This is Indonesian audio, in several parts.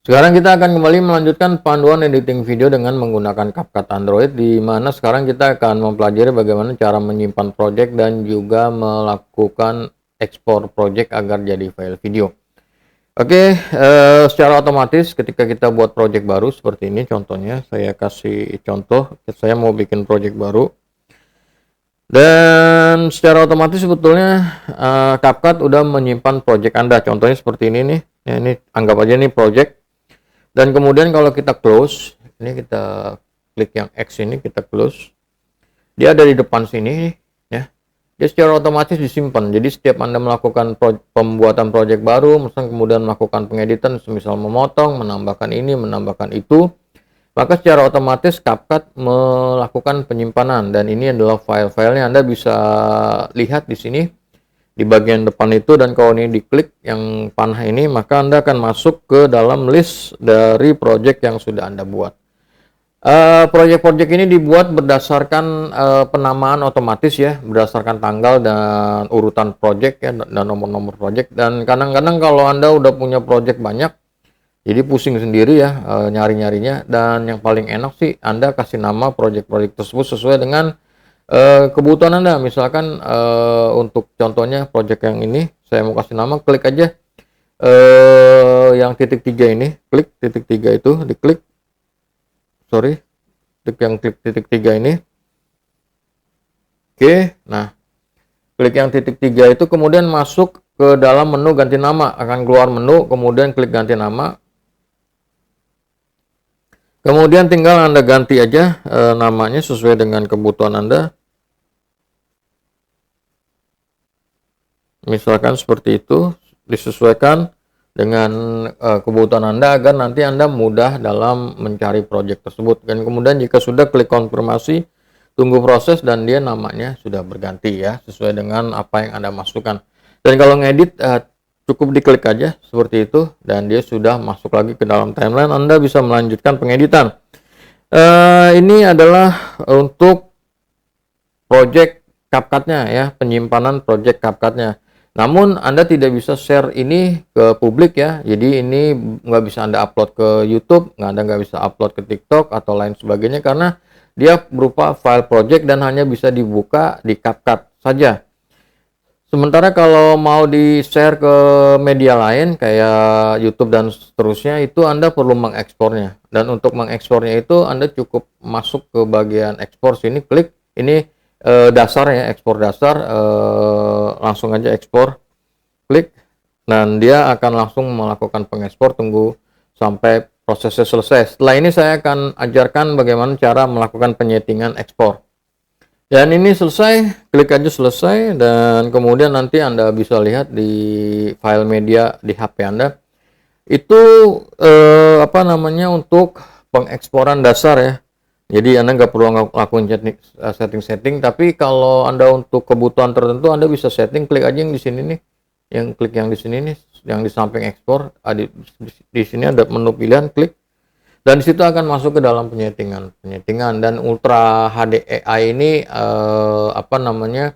Sekarang kita akan kembali melanjutkan panduan editing video dengan menggunakan CapCut Android, di mana sekarang kita akan mempelajari bagaimana cara menyimpan project dan juga melakukan ekspor project agar jadi file video. Oke, secara otomatis ketika kita buat project baru seperti ini contohnya, saya kasih contoh, saya mau bikin project baru. Dan secara otomatis sebetulnya CapCut udah menyimpan project Anda. Contohnya seperti ini nih. Ya, ini anggap aja nih project. Dan kemudian kalau kita close, ini kita klik yang X ini, kita close. Dia ada di depan sini ya. Dia secara otomatis disimpan. Jadi setiap Anda melakukan pembuatan project baru, misalnya kemudian melakukan pengeditan, misal memotong, menambahkan ini, menambahkan itu, maka secara otomatis CapCut melakukan penyimpanan, dan ini adalah file-filenya. Anda bisa lihat di sini di bagian depan itu, dan kalau ini diklik yang panah ini, maka Anda akan masuk ke dalam list dari project yang sudah Anda buat. Project-project ini dibuat berdasarkan penamaan otomatis ya, berdasarkan tanggal dan urutan project ya, dan nomor-nomor project. Dan kadang-kadang kalau Anda udah punya project banyak, jadi pusing sendiri ya nyari-nyarinya, dan yang paling enak sih Anda kasih nama project-project tersebut sesuai dengan kebutuhan Anda. Misalkan untuk contohnya project yang ini, saya mau kasih nama, klik aja yang titik 3 ini, klik titik 3 itu, diklik, klik yang titik 3 ini. Oke, nah klik yang titik 3 itu, kemudian masuk ke dalam menu ganti nama, akan keluar menu, kemudian klik ganti nama. Kemudian tinggal Anda ganti aja namanya sesuai dengan kebutuhan Anda. Misalkan seperti itu, disesuaikan dengan kebutuhan Anda agar nanti Anda mudah dalam mencari project tersebut. Dan kemudian jika sudah, klik konfirmasi, tunggu proses, dan dia namanya sudah berganti ya, sesuai dengan apa yang Anda masukkan. Dan kalau ngedit cukup diklik aja seperti itu, dan dia sudah masuk lagi ke dalam timeline. Anda bisa melanjutkan pengeditan. Ini adalah untuk project CapCut-nya ya, penyimpanan project CapCut-nya. Namun Anda tidak bisa share ini ke publik ya, jadi ini nggak bisa Anda upload ke YouTube, Anda nggak bisa upload ke TikTok atau lain sebagainya, karena dia berupa file project dan hanya bisa dibuka di CapCut saja. Sementara kalau mau di-share ke media lain kayak YouTube dan seterusnya, itu Anda perlu mengekspornya. Dan untuk mengekspornya itu Anda cukup masuk ke bagian ekspor sini, klik ini dasar ya, ekspor dasar, langsung aja ekspor, klik, dan dia akan langsung melakukan pengekspor. Tunggu sampai prosesnya selesai. Setelah ini saya akan ajarkan bagaimana cara melakukan penyetingan ekspor. Dan ini selesai, klik aja selesai, dan kemudian nanti Anda bisa lihat di file media di HP Anda. Itu apa namanya, untuk pengeksporan dasar ya. Jadi Anda nggak perlu ngelakuin setting-setting, tapi kalau Anda untuk kebutuhan tertentu Anda bisa setting. Klik aja yang di sini nih, yang klik yang di sini nih, yang di samping ekspor, di sini ada menu pilihan, klik. Dan disitu akan masuk ke dalam penyetingan. Dan Ultra HD AI ini apa namanya,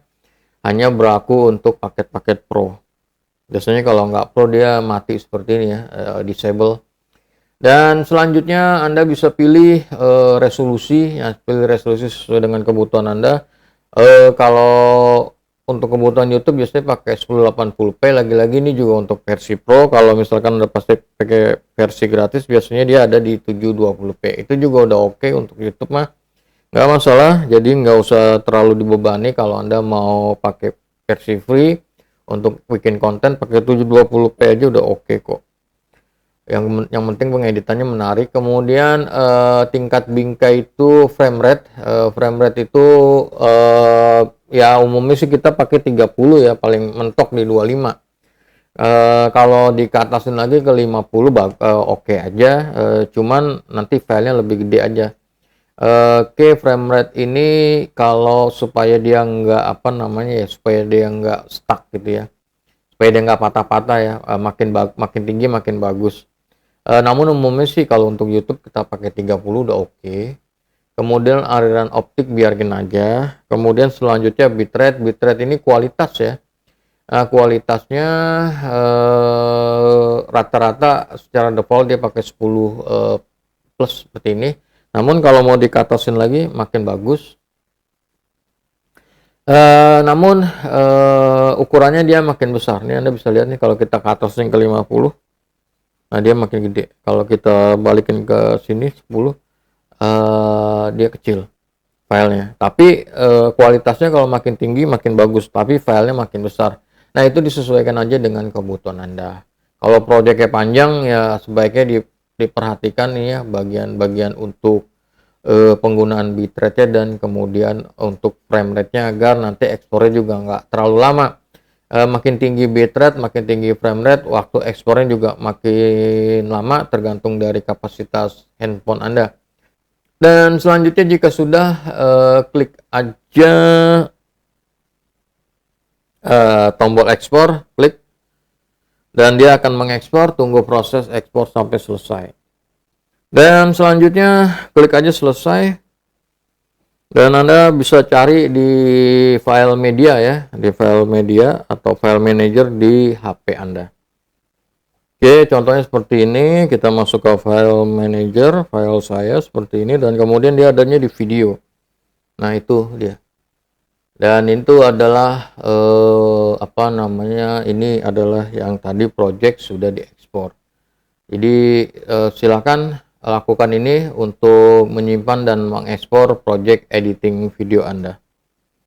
hanya berlaku untuk paket-paket Pro. Biasanya kalau nggak Pro dia mati seperti ini ya, disable. Dan selanjutnya Anda bisa pilih resolusi ya, pilih resolusi sesuai dengan kebutuhan Anda. Kalau untuk kebutuhan YouTube biasanya pakai 1080p. Lagi-lagi ini juga untuk versi Pro. Kalau misalkan udah pasti pakai versi gratis, biasanya dia ada di 720p. Itu juga udah oke untuk YouTube mah, nggak masalah. Jadi nggak usah terlalu dibebani kalau Anda mau pakai versi free untuk bikin konten, pakai 720p aja udah oke kok. Yang penting pengeditannya menarik. Kemudian tingkat bingkai itu frame rate itu ya umumnya sih kita pakai 30 ya, paling mentok di 25. Kalau dikatasin lagi ke 50 oke aja, cuman nanti filenya lebih gede aja. Oke, frame rate ini kalau supaya dia nggak apa namanya ya, supaya dia nggak stuck gitu ya, supaya dia nggak patah-patah ya, makin tinggi makin bagus. Namun umumnya sih kalau untuk YouTube kita pakai 30 udah oke. Kemudian aliran optik biarkan aja. Kemudian selanjutnya bitrate ini kualitas ya. Kualitasnya rata-rata secara default dia pakai 10 plus seperti ini. Namun kalau mau dikatasin lagi makin bagus. Namun ukurannya dia makin besar. Ini Anda bisa lihat nih kalau kita katasin ke 50, nah dia makin gede. Kalau kita balikin ke sini 10, dia kecil filenya. Tapi kualitasnya kalau makin tinggi makin bagus, tapi filenya makin besar. Nah itu disesuaikan aja dengan kebutuhan Anda. Kalau proyeknya panjang ya sebaiknya diperhatikan nih ya bagian-bagian untuk penggunaan bitrate-nya dan kemudian untuk frame rate-nya agar nanti ekspornya juga nggak terlalu lama. Makin tinggi bitrate, makin tinggi frame rate, waktu ekspornya juga makin lama tergantung dari kapasitas handphone Anda. Dan selanjutnya jika sudah klik aja tombol ekspor, klik, dan dia akan mengekspor, tunggu proses ekspor sampai selesai. Dan selanjutnya klik aja selesai, dan Anda bisa cari di file media ya, di file media atau file manager di HP Anda. Oke, contohnya seperti ini, kita masuk ke file manager, file saya seperti ini, dan kemudian dia adanya di video. Nah itu dia. Dan itu adalah ini adalah yang tadi project sudah diekspor. Jadi silakan lakukan ini untuk menyimpan dan mengekspor project editing video Anda.